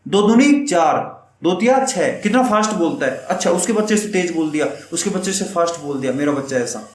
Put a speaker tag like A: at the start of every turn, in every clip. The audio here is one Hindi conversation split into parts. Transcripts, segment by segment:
A: दो दूनी 4, दो तिया 6। कितना फास्ट बोलता है। अच्छा, उसके बच्चे से तेज बोल दिया, उसके बच्चे से फास्ट बोल दिया, मेरा बच्चा ऐसा।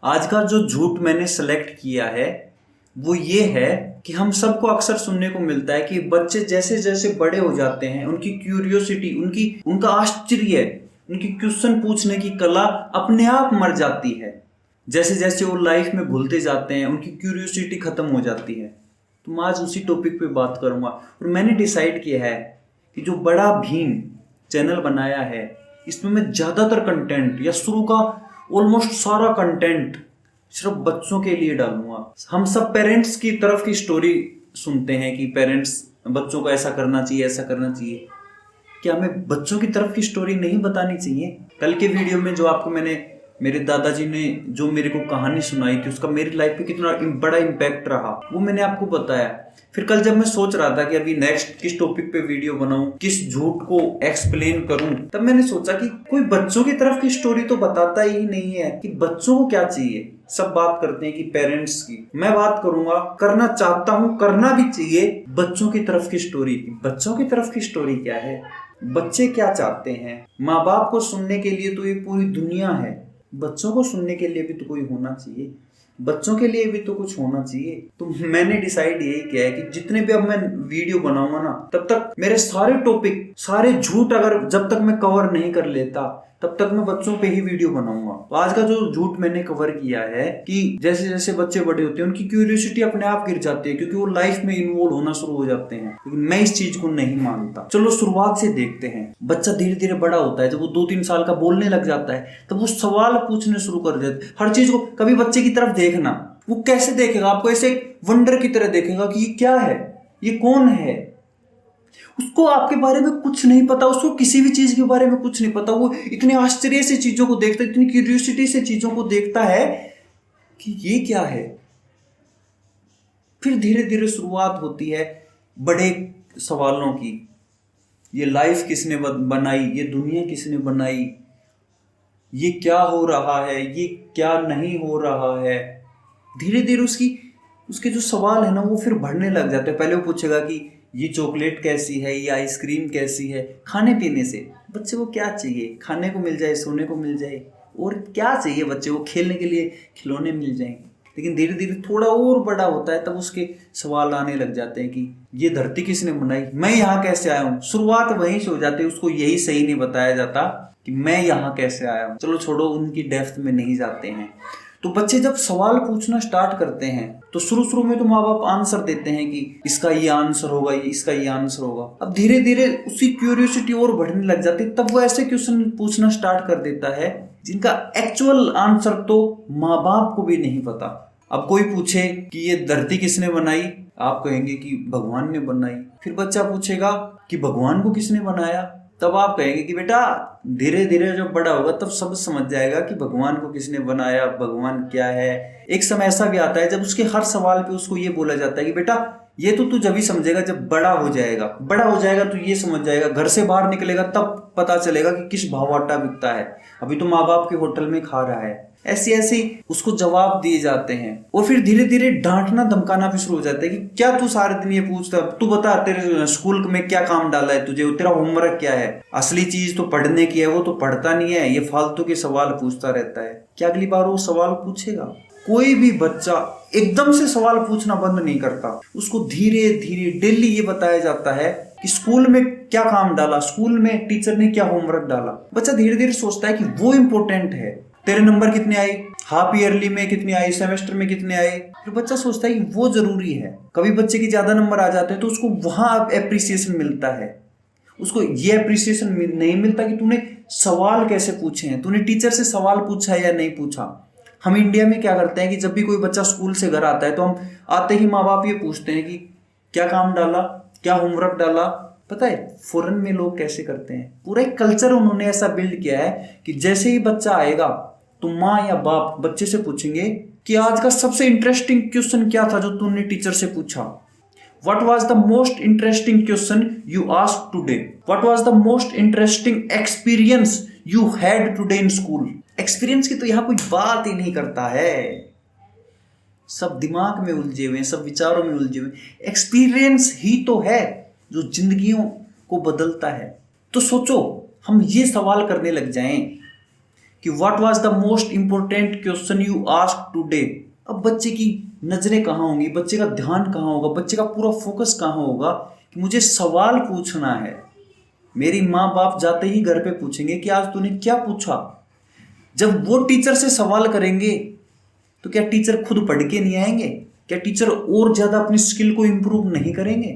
A: आज का जो झूठ मैंने सेलेक्ट किया है वो ये है कि हम सबको अक्सर सुनने को मिलता है कि बच्चे जैसे जैसे बड़े हो जाते हैं उनकी क्यूरियोसिटी, उनका आश्चर्य, उनकी क्वेश्चन पूछने की कला अपने आप मर जाती है। जैसे जैसे वो लाइफ में घुलते जाते हैं उनकी क्यूरियोसिटी खत्म हो जाती है। तो मैं आज उसी टॉपिक पे बात करूंगा और मैंने डिसाइड किया है कि जो बड़ा भीम चैनल बनाया है इसमें मैं ज्यादातर कंटेंट या शुरू का ऑलमोस्ट सारा कंटेंट सिर्फ बच्चों के लिए डालूंगा। हम सब पेरेंट्स की तरफ की स्टोरी सुनते हैं कि पेरेंट्स बच्चों को ऐसा करना चाहिए, ऐसा करना चाहिए। क्या हमें बच्चों की तरफ की स्टोरी नहीं बतानी चाहिए? कल के वीडियो में जो आपको मैंने मेरे दादाजी ने जो मेरे को कहानी सुनाई थी उसका मेरी लाइफ पे कितना बड़ा इम्पैक्ट रहा वो मैंने आपको बताया। फिर कल जब मैं सोच रहा था कि अभी नेक्स्ट किस टॉपिक पे वीडियो बनाऊं, किस झूठ को एक्सप्लेन करूं, तब मैंने सोचा कि कोई बच्चों की तरफ की स्टोरी तो बताता ही नहीं है कि बच्चों को क्या चाहिए। सब बात करते हैं कि पेरेंट्स की, मैं बात करूंगा, करना चाहता हूं, करना भी चाहिए बच्चों की तरफ की स्टोरी। बच्चों की तरफ की स्टोरी क्या है, बच्चे क्या चाहते हैं। माँ बाप को सुनने के लिए तो ये पूरी दुनिया है, बच्चों को सुनने के लिए भी तो कोई होना चाहिए, बच्चों के लिए भी तो कुछ होना चाहिए। तो मैंने डिसाइड यही किया है कि जितने भी अब मैं वीडियो बनाऊंगा ना तब तक मेरे सारे टॉपिक, सारे झूठ अगर जब तक मैं कवर नहीं कर लेता तब तक मैं बच्चों पे ही वीडियो बनाऊंगा। तो आज का जो झूठ मैंने कवर किया है कि जैसे जैसे बच्चे बड़े होते हैं उनकी क्यूरियोसिटी अपने आप गिर जाती है क्योंकि वो लाइफ में इन्वॉल्व होना शुरू हो जाते हैं। लेकिन मैं इस चीज को नहीं मानता। चलो शुरुआत से देखते हैं। बच्चा धीरे धीरे बड़ा होता है, जब वो 2-3 साल का बोलने लग जाता है तब वो सवाल पूछने शुरू कर देते हैं हर चीज को। कभी बच्चे की तरफ देखना, वो कैसे देखेगा आपको, ऐसे वंडर की तरह देखेगा कि ये क्या है, ये कौन है। उसको आपके बारे में कुछ नहीं पता, उसको किसी भी चीज के बारे में कुछ नहीं पता। वो इतने आश्चर्य से चीजों को देखता है, इतनी क्यूरियोसिटी से चीजों को देखता है कि ये क्या है। फिर धीरे धीरे शुरुआत होती है बड़े सवालों की। ये लाइफ किसने बनाई, ये दुनिया किसने बनाई, ये क्या हो रहा है, ये क्या नहीं हो रहा है। धीरे धीरे उसके जो सवाल है ना वो फिर बढ़ने लग जाते हैं। पहले वो पूछेगा कि ये चॉकलेट कैसी है, ये आइसक्रीम कैसी है। खाने पीने से बच्चे को क्या चाहिए, खाने को मिल जाए, सोने को मिल जाए, और क्या चाहिए बच्चे को, खेलने के लिए खिलौने मिल जाएं। लेकिन धीरे धीरे थोड़ा और बड़ा होता है तब उसके सवाल आने लग जाते हैं कि ये धरती किसने बनाई, मैं यहाँ कैसे आया हूँ। शुरुआत वहीं से हो जाती है, उसको यही सही नहीं बताया जाता कि मैं यहाँ कैसे आया हूँ। चलो छोड़ो, उनकी डेप्थ में नहीं जाते हैं। तो बच्चे जब सवाल पूछना स्टार्ट करते हैं तो शुरू में तो माँ बाप आंसर देते हैं कि इसका ये आंसर होगा, इसका ये आंसर होगा। अब धीरे धीरे उसकी क्यूरियोसिटी और बढ़ने लग जाती है, तब वो ऐसे क्वेश्चन पूछना स्टार्ट कर देता है जिनका एक्चुअल आंसर तो माँ बाप को भी नहीं पता। अब कोई पूछे कि ये धरती किसने बनाई, आप कहेंगे कि भगवान ने बनाई। फिर बच्चा पूछेगा कि भगवान को किसने बनाया, तब आप कहेंगे कि बेटा धीरे धीरे जब बड़ा होगा तब सब समझ जाएगा कि भगवान को किसने बनाया, भगवान क्या है। एक समय ऐसा भी आता है जब उसके हर सवाल पे उसको ये बोला जाता है कि बेटा ये तो तू जब ही समझेगा जब बड़ा हो जाएगा। बड़ा हो जाएगा तो ये समझ जाएगा, घर से बाहर निकलेगा तब पता चलेगा कि किस भाव आटा बिकता है, अभी तो माँ बाप के होटल में खा रहा है। ऐसे ऐसे उसको जवाब दिए जाते हैं और फिर धीरे धीरे डांटना धमकाना भी शुरू हो जाता है कि क्या तू सारे दिन ये पूछता, तू बता तेरे स्कूल में क्या काम डाला है तुझे, तेरा होमवर्क क्या है, असली चीज तो पढ़ने की है वो तो पढ़ता नहीं है, ये फालतू के सवाल पूछता रहता है। क्या अगली बार वो सवाल पूछेगा? कोई भी बच्चा एकदम से सवाल पूछना बंद नहीं करता, उसको धीरे धीरे डेली ये बताया जाता है कि स्कूल में क्या काम डाला, स्कूल में टीचर ने क्या होमवर्क डाला। बच्चा धीरे धीरे सोचता है कि वो इम्पोर्टेंट है। तेरे नंबर कितने आए, हाफ ईयरली में कितने आए, सेमेस्टर में कितने आए। फिर बच्चा सोचता है कि वो जरूरी है। कभी बच्चे की ज्यादा नंबर आ जाते हैं तो उसको वहां एप्रिसिएशन मिलता है, उसको ये एप्रिसिएशन नहीं मिलता कि तूने सवाल कैसे पूछे हैं, तूने टीचर से सवाल पूछा है या नहीं पूछा। हम इंडिया में क्या करते हैं कि जब भी कोई बच्चा स्कूल से घर आता है तो हम आते ही माँ बाप ये पूछते हैं कि क्या काम डाला, क्या होमवर्क डाला। पता है फॉरेन में लोग कैसे करते हैं, पूरा एक कल्चर उन्होंने ऐसा बिल्ड किया है कि जैसे ही बच्चा आएगा तो माँ या बाप बच्चे से पूछेंगे कि आज का सबसे इंटरेस्टिंग क्वेश्चन क्या था जो तूने टीचर से पूछा। What was the most interesting question you asked today? What was the most interesting experience you had today in school? Experience की तो यहाँ कोई बात ही नहीं करता है। सब दिमाग में उलझे हुए हैं, सब विचारों में उलझे हुए हैं। एक्सपीरियंस ही तो है जो जिंदगियों को बदलता है। तो सोचो, हम ये सवाल करने लग जाएं कि what was the most important question you asked today. अब बच्चे की नजरें कहाँ होंगी, बच्चे का ध्यान कहाँ होगा, बच्चे का पूरा फोकस कहाँ होगा कि मुझे सवाल पूछना है। मेरी माँ बाप जाते ही घर पे पूछेंगे कि आज तूने क्या पूछा। जब वो टीचर से सवाल करेंगे तो क्या टीचर खुद पढ़ के नहीं आएंगे? क्या टीचर और ज्यादा अपनी स्किल को इंप्रूव नहीं करेंगे?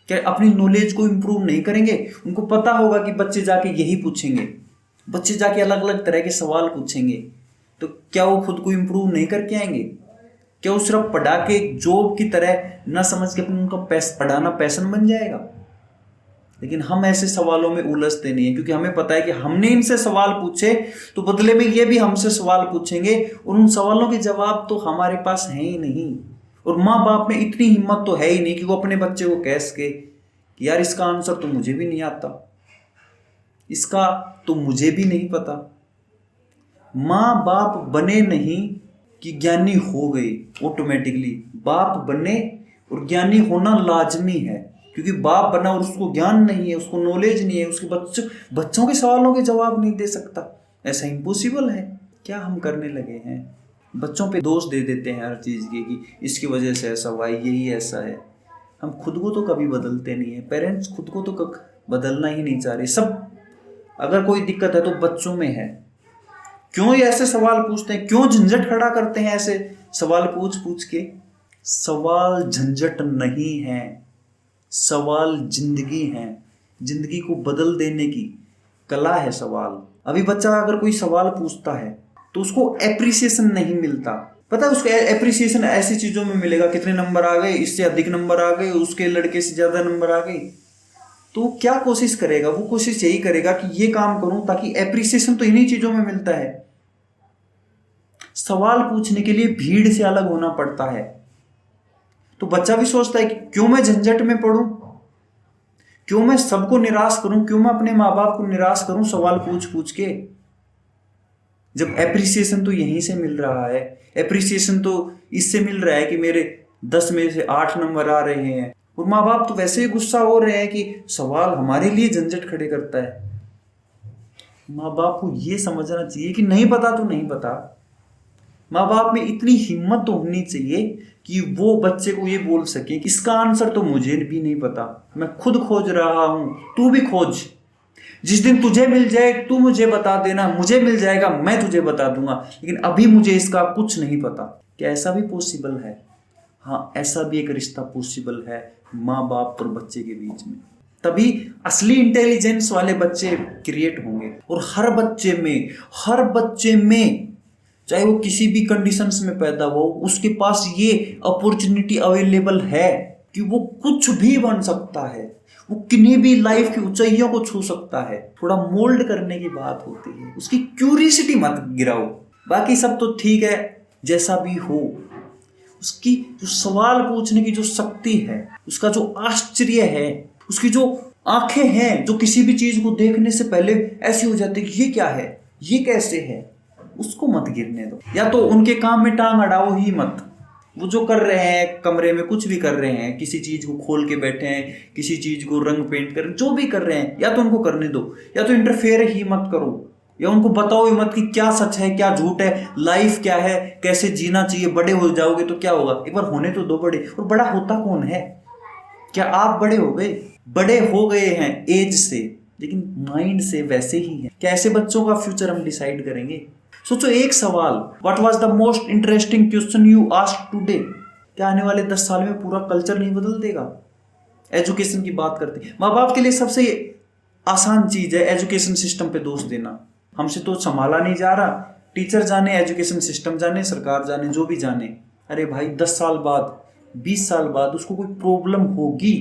A: क्या अपनी नॉलेज को इंप्रूव नहीं करेंगे? उनको पता होगा कि बच्चे जाके यही पूछेंगे, बच्चे जाके अलग अलग तरह के सवाल पूछेंगे, तो क्या वो खुद को इंप्रूव नहीं करके आएंगे? क्या वो सिर्फ पढ़ा के जॉब की तरह ना समझ के उनका पढ़ाना पैशन बन जाएगा? लेकिन हम ऐसे सवालों में उलझते नहीं है, क्योंकि हमें पता है कि हमने इनसे सवाल पूछे तो बदले में ये भी हमसे सवाल पूछेंगे, और उन सवालों के जवाब तो हमारे पास है ही नहीं। और माँ बाप में इतनी हिम्मत तो है ही नहीं कि वो अपने बच्चे को कह सके कि यार इसका आंसर तो मुझे भी नहीं आता, इसका तो मुझे भी नहीं पता। माँ बाप बने नहीं कि ज्ञानी हो गए ऑटोमेटिकली। बाप बने और ज्ञानी होना लाजमी है, क्योंकि बाप बना और उसको ज्ञान नहीं है, उसको नॉलेज नहीं है, उसके बच्चों के सवालों के जवाब नहीं दे सकता। ऐसा इम्पॉसिबल है। क्या हम करने लगे हैं? बच्चों पे दोष दे देते हैं हर चीज़ के कि इसकी वजह से ऐसा हुआ, यही ऐसा है। हम खुद को तो कभी बदलते नहीं है। पेरेंट्स खुद को तो बदलना ही नहीं चाह रहे। सब अगर कोई दिक्कत है तो बच्चों में है। क्यों ये ऐसे सवाल पूछते हैं? क्यों झंझट खड़ा करते हैं ऐसे सवाल पूछ पूछ के? सवाल झंझट नहीं है, सवाल जिंदगी है। जिंदगी को बदल देने की कला है सवाल। अभी बच्चा अगर कोई सवाल पूछता है तो उसको एप्रिसिएशन नहीं मिलता। पता है उसको एप्रिसिएशन ऐसी चीजों में मिलेगा, कितने नंबर आ गए, इससे अधिक नंबर आ गए, उसके लड़के से ज्यादा नंबर आ गए। तो क्या कोशिश करेगा? वो कोशिश यही करेगा कि ये काम करूं ताकि एप्रिसिएशन तो इन्हीं चीजों में मिलता है। सवाल पूछने के लिए भीड़ से अलग होना पड़ता है। तो बच्चा भी सोचता है कि क्यों मैं झंझट में पड़ूं, क्यों मैं सबको निराश करूं, क्यों मैं अपने माँ बाप को निराश करूं सवाल पूछ पूछ के, जब एप्रिसिएशन तो यहीं से मिल रहा है। एप्रिसिएशन तो इससे मिल रहा है कि मेरे 10 में से 8 नंबर आ रहे हैं। और माँ बाप तो वैसे ही गुस्सा हो रहे हैं कि सवाल हमारे लिए झंझट खड़े करता है। माँ बाप को यह समझना चाहिए कि नहीं पता तो नहीं पता। माँ बाप में इतनी हिम्मत तो होनी चाहिए कि वो बच्चे को ये बोल सके कि इसका आंसर तो मुझे भी नहीं पता, मैं खुद खोज रहा हूं, तू भी खोज। जिस दिन तुझे मिल जाए तू मुझे बता देना, मुझे मिल जाएगा मैं तुझे बता दूंगा, लेकिन अभी मुझे इसका कुछ नहीं पता। क्या ऐसा भी पॉसिबल है? हाँ, ऐसा भी एक रिश्ता पॉसिबल है माँ बाप और बच्चे के बीच में। तभी असली इंटेलिजेंस वाले बच्चे क्रिएट होंगे। और हर बच्चे में चाहे वो किसी भी कंडीशंस में पैदा हो, उसके पास ये अपॉर्चुनिटी अवेलेबल है कि वो कुछ भी बन सकता है, वो किन्हीं भी लाइफ की ऊंचाइयों को छू सकता है। थोड़ा मोल्ड करने की बात होती है। उसकी क्यूरियोसिटी मत गिराओ, बाकी सब तो ठीक है जैसा भी हो। उसकी जो सवाल पूछने की जो शक्ति है, उसका जो आश्चर्य है, उसकी जो आंखें हैं जो किसी भी चीज को देखने से पहले ऐसी हो जाती है कि ये क्या है, ये कैसे है, उसको मत गिरने दो। या तो उनके काम में टांग अड़ाओ ही मत। वो जो कर रहे हैं कमरे में, कुछ भी कर रहे हैं, किसी चीज को खोल के बैठे हैं, किसी चीज को रंग पेंट कर, जो भी कर रहे हैं, या तो उनको करने दो, या तो इंटरफेयर ही मत करो, या उनको बताओ ही मत कि क्या सच है क्या झूठ है, लाइफ क्या है, कैसे जीना चाहिए। बड़े हो जाओगे तो क्या होगा, एक बार होने तो दो बड़े। और बड़ा होता कौन है? क्या आप बड़े हो गए? बड़े हो गए हैं एज से, लेकिन माइंड से वैसे ही है। क्या ऐसे बच्चों का फ्यूचर हम डिसाइड करेंगे? सोचो एक सवाल, what was the most interesting question you asked today. क्या आने वाले 10 साल में पूरा कल्चर नहीं बदल देगा? एजुकेशन की बात करते हैं, माँ बाप के लिए सबसे आसान चीज है एजुकेशन सिस्टम पे दोष देना। हमसे तो संभाला नहीं जा रहा, टीचर जाने, एजुकेशन सिस्टम जाने, सरकार जाने, जो भी जाने। अरे भाई 10 साल बाद, 20 साल बाद उसको कोई प्रॉब्लम होगी,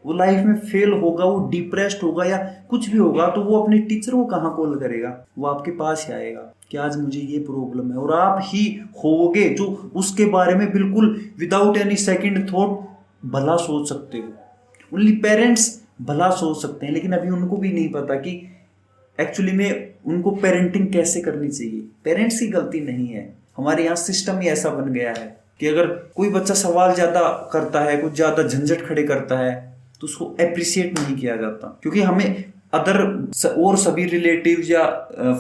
A: वो लाइफ में फेल होगा, वो डिप्रेस्ड होगा या कुछ भी होगा, तो वो अपने टीचर को कहाँ कॉल करेगा? वो आपके पास ही आएगा कि आज मुझे ये प्रॉब्लम है। और आप ही होगे जो उसके बारे में बिल्कुल विदाउट एनी सेकंड थॉट भला सोच सकते हो। ओनली पेरेंट्स भला सोच सकते हैं, लेकिन अभी उनको भी नहीं पता कि एक्चुअली में उनको पेरेंटिंग कैसे करनी चाहिए। पेरेंट्स की गलती नहीं है, हमारे यहाँ सिस्टम ही ऐसा बन गया है। कि अगर कोई बच्चा सवाल ज्यादा करता है, कुछ ज्यादा झंझट खड़े करता है, तो उसको अप्रिशिएट नहीं किया जाता। क्योंकि हमें अदर और सभी रिलेटिव या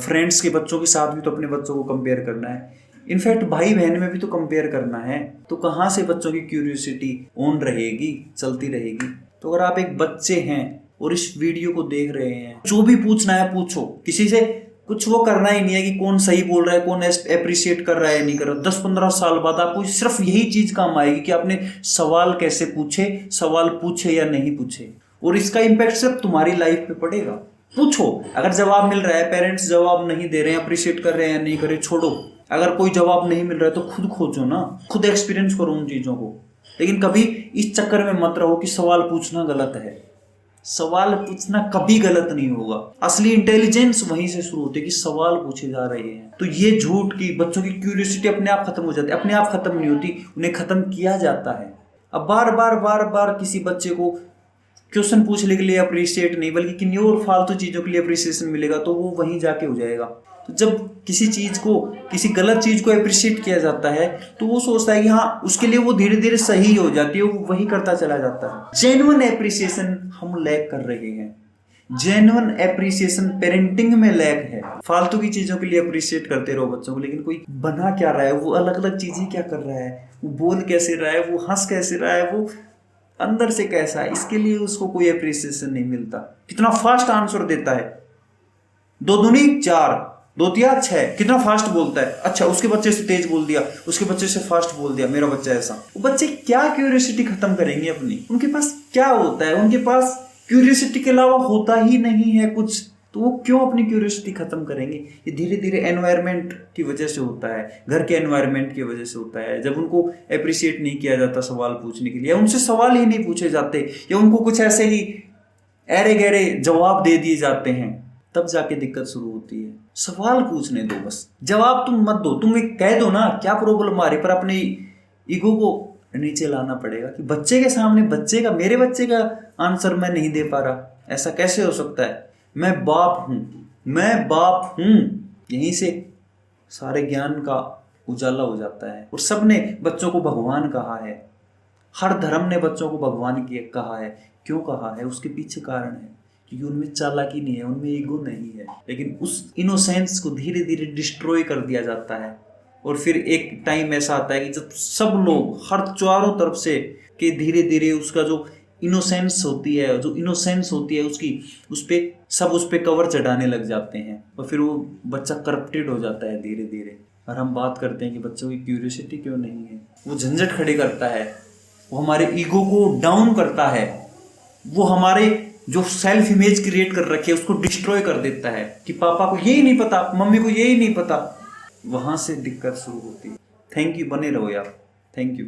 A: फ्रेंड्स के बच्चों के साथ भी तो अपने बच्चों को कंपेयर करना है, इनफैक्ट भाई बहन में भी तो कंपेयर करना है। तो कहाँ से बच्चों की क्यूरियोसिटी ऑन रहेगी, चलती रहेगी। तो अगर आप एक बच्चे हैं और इस वीडियो को देख रहे हैं, जो भी पूछना है पूछो, किसी से कुछ वो करना ही नहीं है कि कौन सही बोल रहा है, कौन अप्रिशिएट कर रहा है नहीं कर रहा। 10-15 साल बाद आपको सिर्फ यही चीज काम आएगी कि आपने सवाल कैसे पूछे, सवाल पूछे या नहीं पूछे, और इसका इम्पैक्ट सिर्फ तुम्हारी लाइफ पे पड़ेगा। पूछो, अगर जवाब मिल रहा है, पेरेंट्स जवाब नहीं दे रहे हैं, अप्रिशिएट कर रहे हैं या नहीं कर रहे, छोड़ो। अगर कोई जवाब नहीं मिल रहा है तो खुद खोजो ना, खुद एक्सपीरियंस करो उन चीजों को। लेकिन कभी इस चक्कर में मत रहो कि सवाल पूछना गलत है। सवाल पूछना कभी गलत नहीं होगा। असली इंटेलिजेंस वहीं से शुरू होती है कि सवाल पूछे जा रहे हैं। तो ये झूठ की बच्चों की क्यूरियोसिटी अपने आप खत्म हो जाती है, अपने आप खत्म नहीं होती, उन्हें खत्म किया जाता है। अब बार बार किसी बच्चे को क्वेश्चन पूछने के लिए अप्रिशिएट नहीं, बल्कि किन्हीं और फालतू चीजों के लिए अप्रिसिएशन मिलेगा, तो वो वहीं जाके हो जाएगा। तो जब किसी चीज को, किसी गलत चीज को अप्रिशिएट किया जाता है, तो वो सोचता है कि हाँ, उसके लिए वो धीरे धीरे सही हो जाती है, वो वही करता चला जाता है। जेन्युइन एप्रिसिएशन हम लैक कर रहे हैं। जेन्युइन एप्रिसिएशन पेरेंटिंग में लैक है। फालतू की चीजों के लिए अप्रिशिएट करते रहो बच्चों को, लेकिन कोई बना क्या रहा है, वो अलग अलग चीजें क्या कर रहा है, वो बोल कैसे रहा है, वो हंस कैसे रहा है, वो अंदर से कैसा है, इसके लिए उसको कोई अप्रिसिएशन नहीं मिलता। कितना फास्ट आंसर देता है, 2 दूनी 4, 2 तिया 6, कितना फास्ट बोलता है। अच्छा, उसके बच्चे से तेज बोल दिया, उसके बच्चे से फास्ट बोल दिया, मेरा बच्चा ऐसा। वो बच्चे क्या क्यूरियोसिटी खत्म करेंगे अपनी? उनके पास क्या होता है? उनके पास क्यूरियोसिटी के अलावा होता ही नहीं है कुछ। तो वो क्यों अपनी क्यूरियोसिटी खत्म करेंगे? ये धीरे धीरे एनवायरनमेंट की वजह से होता है, घर के एनवायरनमेंट की वजह से होता है। जब उनको अप्रिशिएट नहीं किया जाता सवाल पूछने के लिए, उनसे सवाल ही नहीं पूछे जाते, या उनको कुछ ऐसे ही ऐरे गहरे जवाब दे दिए जाते हैं, तब जाके दिक्कत शुरू होती है। सवाल पूछने दो, बस जवाब तुम मत दो। तुम एक कह दो ना क्या प्रॉब्लम आ रही, पर अपने ईगो को नीचे लाना पड़ेगा कि बच्चे के सामने मेरे बच्चे का आंसर मैं नहीं दे पा रहा, ऐसा कैसे हो सकता है? मैं बाप हूं। यहीं से सारे ज्ञान का उजाला हो जाता है। और सबने बच्चों को भगवान कहा है, हर धर्म ने बच्चों को भगवान कहा है। क्यों कहा है? उसके पीछे कारण है, क्योंकि उनमें चालाकी नहीं है, उनमें ईगो नहीं है। लेकिन उस इनोसेंस को धीरे धीरे डिस्ट्रॉय कर दिया जाता है। और फिर एक टाइम ऐसा आता है कि जब सब लोग हर चारों तरफ से कि धीरे धीरे उसका जो इनोसेंस होती है उसकी, उस पे कवर चढ़ाने लग जाते हैं, और फिर वो बच्चा करप्टेड हो जाता है धीरे धीरे। और हम बात करते हैं कि बच्चों की क्यूरियोसिटी क्यों नहीं है। वो झंझट खड़े करता है, वो हमारे ईगो को डाउन करता है, वो हमारे जो सेल्फ इमेज क्रिएट कर रखे है उसको डिस्ट्रॉय कर देता है कि पापा को यही नहीं पता, मम्मी को यही नहीं पता। वहां से दिक्कत शुरू होती है। थैंक यू, बने रहो यार। Thank you.